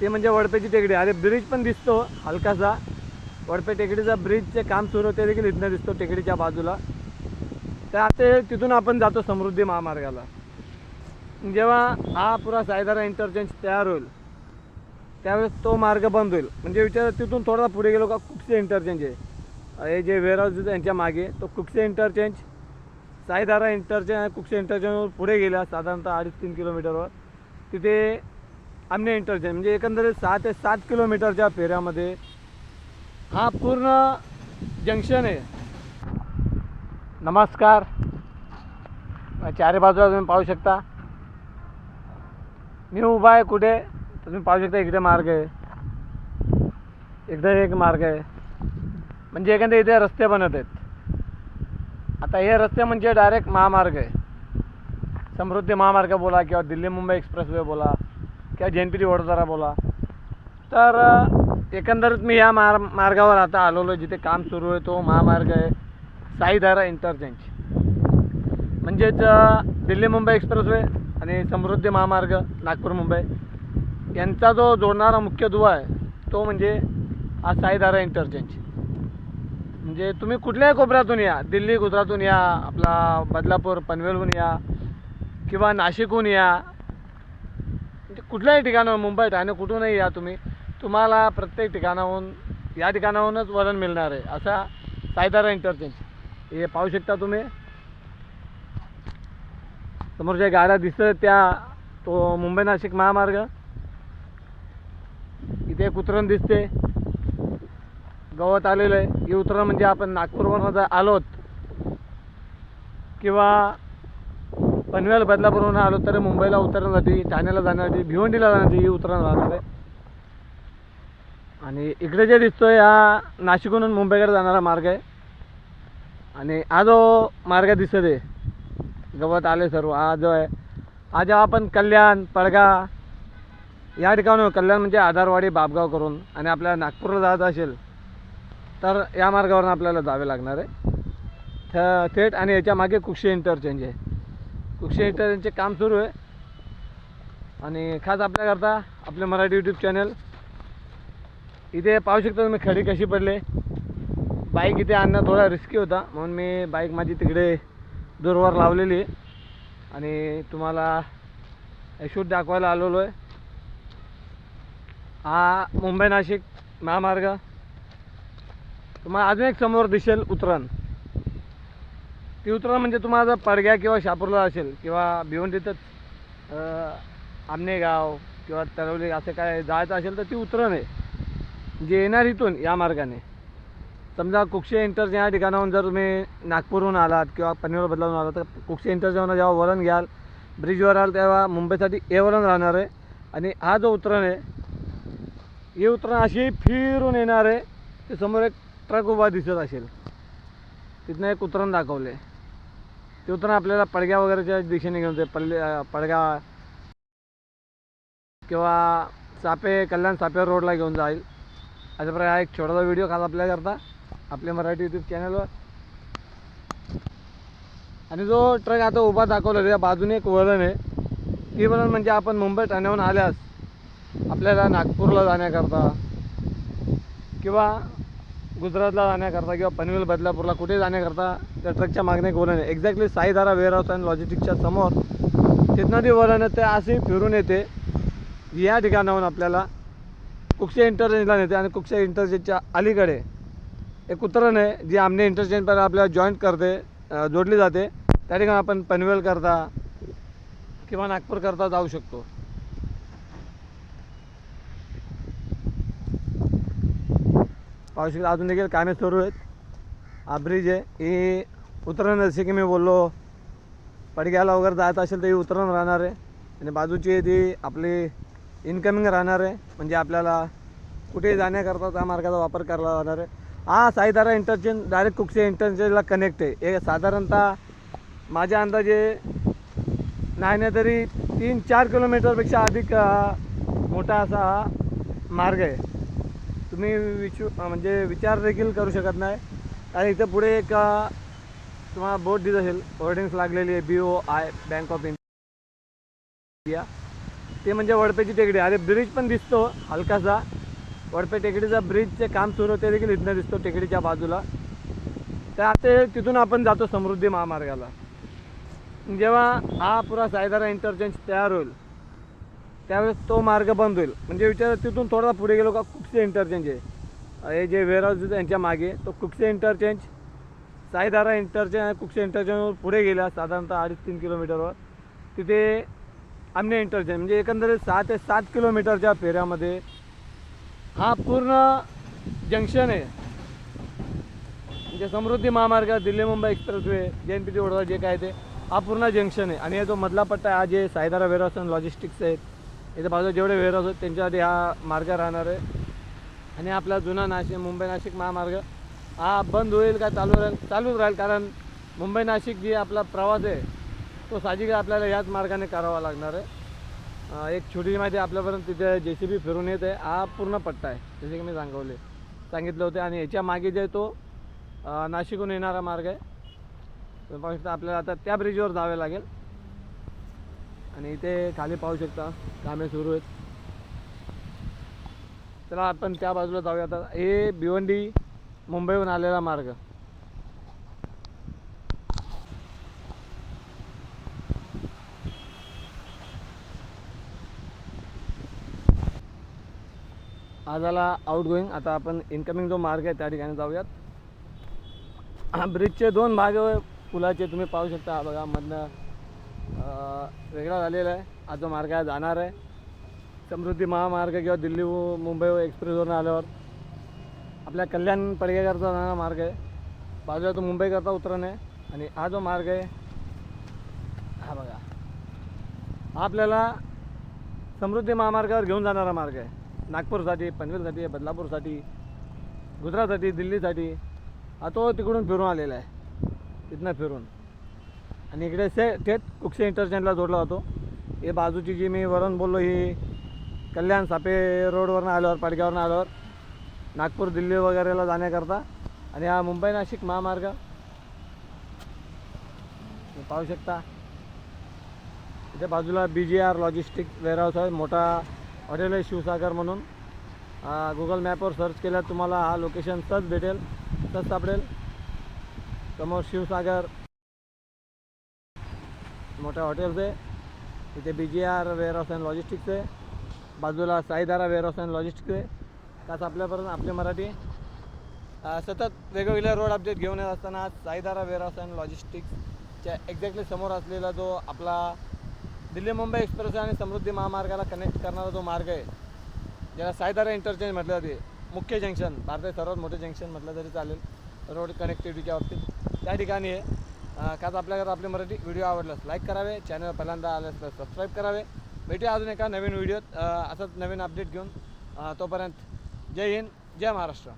ते म्हणजे वडपेची टेकडी. अरे ब्रिज पण दिसतो हलकासा, वडपे टेकडीचा ब्रिजचे काम सुरू होते देखील इथनं दिसतो टेकडीच्या बाजूला. तर आता तिथून आपण जातो समृद्धी महामार्गाला. जेव्हा हा पुरा सायदारा इंटरचेंज तयार होईल त्यावेळेस तो मार्ग बंद होईल. म्हणजे विचार तिथून थोडा पुढे गेलो का कुकसे इंटरचेंज आहे, हे जे वेअरहाऊस यांच्या मागे तो कुकसे इंटरचेंज, सायदारा इंटरचेंज, कुकसे इंटरचेंजवर पुढे गेला साधारणतः 2.5-3 किलोमीटरवर तिथे आमने इंटरचेंज. म्हणजे एकंदरीत 6 ते 7 किलोमीटरच्या फेऱ्यामध्ये हा पूर्ण जंक्शन आहे. नमस्कार, चारी बाजूला तुम्ही पाहू शकता. मी उभा आहे कुठे तुम्ही पाहू शकता. इकडे मार्ग आहे, इकडे एक मार्ग आहे. म्हणजे एखाद्या इथे रस्ते बनत आहेत. आता हे रस्ते म्हणजे डायरेक्ट महामार्ग आहे. समृद्धी महामार्ग बोला किंवा दिल्ली मुंबई एक्सप्रेसवे बोला किंवा JNPT वडोदरा बोला. तर एकंदरीत मी या मार्गावर आता आलेलो जिथे काम सुरू आहे तो महामार्ग आहे साईधारा इंटरचेंज. म्हणजेच दिल्ली मुंबई एक्सप्रेसवे आणि समृद्धी महामार्ग नागपूर मुंबई यांचा जो जोडणारा मुख्य दुवा आहे तो म्हणजे हा साईधारा इंटरचेंज. म्हणजे तुम्ही कुठल्याही कोपऱ्यातून या, दिल्ली गुजरातून या, आपला बदलापूर पनवेलहून या किंवा नाशिकहून या, म्हणजे कुठल्याही ठिकाणाहून, मुंबई ठाणे कुठूनही या तुम्हाला प्रत्येक ठिकाणाहून या ठिकाणाहूनच वळण मिळणार आहे असा साईधारा इंटरचेंज. हे पाहू शकता तुम्ही समोर ज्या गाड्या दिसतात त्या तो मुंबई नाशिक महामार्ग. इथे एक उतरण दिसते, गवत आलेलं आहे. हे उतरण म्हणजे आपण नागपूरवरून जर आलोत किंवा पनवेल बदलापूरवरून आलो तर मुंबईला उतरण्यासाठी, ठाण्याला जाण्यासाठी, भिवंडीला जाण्यासाठी ही उतरण राहणार आहे. आणि इकडे जे दिसतोय हा नाशिकहून मुंबईकडे जाणारा मार्ग आहे. आणि हा जो मार्ग दिसत आहे गवत आले सर्व, हा जो आहे हा जेव्हा आपण कल्याण पडगा या ठिकाणी, कल्याण म्हणजे आधारवाडी बापगाव करून आणि आपल्याला नागपूरला जायचं असेल तर या मार्गावरून आपल्याला जावे लागणार आहे थेट. आणि याच्या मागे कुक्षे इंटरचेंज आहे. कुक्षे इंटरचेंजचे काम सुरू आहे. आणि खास आपल्याकरता आपले मराठी यूट्यूब चॅनल. इथे पाहू शकता तुम्ही खडी कशी पडले. बाईक इथे आणणं थोडा रिस्की होता म्हणून मी बाईक माझी तिकडे दूरवर लावलेली आहे आणि तुम्हाला शूट दाखवायला आलेलो आहे. हा मुंबई नाशिक महामार्ग. तुम्हाला अजून एक समोर दिसेल उतरण. ती उतरण म्हणजे तुम्हाला जर पडग्या किंवा शापूरला असेल किंवा भिवंडीतच आमनेगाव किंवा तळवली असं काय जायचं असेल तर ती उतरण आहे जे येणार इथून या मार्गाने. समजा कुक्षे इंटरचेंज या ठिकाणाहून जर तुम्ही नागपूरहून आलात किंवा पनवेल बदलावून आलात तर कुक्षे इंटरचेंजवरून जेव्हा वळण घ्याल, ब्रिजवर आल तेव्हा मुंबईसाठी ए वळण राहणार आहे. आणि हा जो उतरण आहे हे उतरण अशी फिरून येणार आहे. ते समोर एक ट्रक उभा दिसत असेल, तिथनं एक उतरण दाखवले. ते उतरण आपल्याला पडग्या वगैरेच्या दिशेने घेऊन जाईल. पडगा किंवा सापे, कल्याण सापे रोडला घेऊन जाईल. अशा प्रकारे हा एक छोटासा व्हिडिओ खास आपल्याकरता आपल्या मराठी यूट्यूब चॅनलवर. आणि जो ट्रक आता उभा दाखवला त्या बाजूने एक वळण आहे. ती वळण म्हणजे आपण मुंबई ठाण्याहून आल्यास आपल्याला नागपूरला जाण्याकरता किंवा गुजरातला जाण्याकरता किंवा पनवेल बदलापूरला कुठे जाण्याकरता त्या ट्रकच्या मागणे एक वळण आहे. एक्झॅक्टली साईधारा वेअरहाऊस अँड लॉजिस्टिक्सच्या समोर तिथनं ती वळण आहे ते असे फिरून येते. या ठिकाणाहून आपल्याला कुक्षे इंटरचेंजला नेते आणि कुक्षे इंटरचेंजच्या अलीकडे एक उतरण आहे जी आमने इंटरचेंजपर्यंत आपल्याला जॉईंट करते, जोडली जाते. त्या ठिकाणी आपण पनवेल करता किंवा नागपूर करता जाऊ शकतो. पाहू शकता अजून देखील कामे सुरू आहेत. हा ब्रिज आहे. ही उतरण जसे की मी बोललो पडग्याला वगैरे जायचं असेल तर ही उतरण राहणार आहे. आणि बाजूची ती आपली इनकमिंग राहणार आहे. म्हणजे आपल्याला कुठे जाण्याकरता त्या मार्गाचा वापर करायला जाणार आहे. हा साईधारा इंटरचेंज डायरेक्ट कुक्षे इंटरचेंजला कनेक्ट आहे. हे साधारणतः माझ्या अंदाजे नाही तरी 3-4 किलोमीटरपेक्षा अधिक मोठा असा हा मार्ग आहे. तुम्ही म्हणजे विचार देखील करू शकत नाही. आणि इथं पुढे एक तुम्हाला बोर्ड दिसत असेल, होर्डिंग्स लागलेली आहे BOI बँक ऑफ इंडिया. ते म्हणजे वडपेची टेकडी. अरे ब्रिज पण दिसतो हलकासा, वडपे टेकडीचा ब्रिजचे काम सुरू होते देखील इथनं दिसतो टेकडीच्या बाजूला. तर आता तिथून आपण जातो समृद्धी महामार्गाला. जेव्हा हा पुरा सायदारा इंटरचेंज तयार होईल त्यावेळेस तो मार्ग बंद होईल. म्हणजे विचार तिथून थोडा पुढे गेलो का कुकसे इंटरचेंज आहे, हे जे वेअरहाऊस यांच्या मागे तो कुकसे इंटरचेंज, सायदारा इंटरचेंज, कुकसे इंटरचेंजवर पुढे गेला साधारणतः 2.5-3 किलोमीटरवर तिथे आमने इंटरचेंज. म्हणजे एकंदरीत 6 ते 7 किलोमीटरच्या फेऱ्यामध्ये हा पूर्ण जंक्शन आहे. म्हणजे समृद्धी महामार्ग, दिल्ली मुंबई एक्सप्रेसवे, JNPT वडोदरा जे काय ते हा पूर्ण जंक्शन आहे. आणि जो मधला पट्टा आहे हा जे सायदारा वेअरहाऊस आणि लॉजिस्टिक्स आहेत, इथे बाजूला जेवढे वेअरहाऊस आहेत त्यांच्यासाठी हा मार्ग राहणार आहे. आणि आपला जुना नाशिक मुंबई नाशिक महामार्ग हा बंद होईल का चालूच राहील, कारण मुंबई नाशिक जी आपला प्रवास आहे तो साहजिकच आपल्याला याच मार्गाने करावा लागणार आहे. एक छोटी माहिती आपल्यापर्यंत, तिथे JCB फिरून येत आहे. हा पूर्ण पट्टा आहे जसे की मी सांगितले होते. आणि याच्या मागे जे तो नाशिकहून येणारा मार्ग आहे. तर पाहू शकता आपल्याला आता त्या ब्रिजवर जावे लागेल. आणि इथे खाली पाहू शकता कामे सुरू आहेत. चला आपण त्या बाजूला जाऊया. आता हे भिवंडी मुंबईहून आलेला मार्ग. हा झाला आउट गोईंग. आता आपण इनकमिंग जो मार्ग आहे त्या ठिकाणी जाऊयात. ब्रिजचे 2 भाग पुलाचे तुम्ही पाहू शकता. बघा मधनं वेगळा झालेला आहे. हा जो मार्ग आहे जाणार आहे समृद्धी महामार्ग किंवा दिल्ली मुंबई एक्सप्रेसवरून आल्यावर आपल्या कल्याण पडगेकरता जाणारा मार्ग आहे. बाजूला तो मुंबईकरता उतरण आहे. आणि हा जो मार्ग आहे हा बघा, हा आपल्याला समृद्धी महामार्गावर घेऊन जाणारा मार्ग आहे. नागपूरसाठी, पनवेलसाठी, बदलापूरसाठी, गुजरातसाठी, दिल्लीसाठी हा तो तिकडून फिरून आलेला आहे, तिथनं फिरून. आणि इकडे थेट कुकसे इंटरचेंजला जोडला जातो. हे बाजूची जी मी वरून बोललो ही कल्याण सापे रोडवरून आल्यावर, पाडग्यावरून आल्यावर नागपूर दिल्ली वगैरेला जाण्याकरता. आणि हा मुंबई नाशिक महामार्ग पाहू शकता. इथे बाजूला BGR लॉजिस्टिक्स वेअरहाऊस आहे, मोठा हॉटेल आहे शिवसागर म्हणून. गुगल मॅपवर सर्च केल्यावर तुम्हाला हा लोकेशन सहज भेटेल, सहज सापडेल. समोर शिवसागर मोठ्या हॉटेल्स आहे. इथे BGR वेअरहाऊस अँड लॉजिस्टिक्स आहे. बाजूला साईदारा वेअरहाऊस अँड लॉजिस्टिक्स आहे. काच आपल्यापर्यंत आपले मराठी सतत वेगवेगळे रोड अपडेट घेऊन येत असताना साईदारा वेअरहाऊस अँड लॉजिस्टिक्सच्या एक्झॅक्टली समोर असलेला जो आपला दिल्ली मुंबई एक्सप्रेस आणि समृद्धी महामार्गाला कनेक्ट करणारा जो मार्ग आहे, ज्याला सायदारा इंटरचेंज म्हटलं जाते, मुख्य जंक्शन, भारताचे सर्वात मोठे जंक्शन म्हटलं तरी चालेल रोड कनेक्टिव्हिटीच्या बाबतीत, त्या ठिकाणी आहे. काच आपल्याकडे आपले मराठी व्हिडिओ आवडल्यास लाईक करावे, चॅनल पहिल्यांदा आल्यास तर सबस्क्राईब करावे. भेटूया अजून एका नवीन व्हिडिओत असंच नवीन अपडेट घेऊन. तोपर्यंत जय हिंद, जय महाराष्ट्र.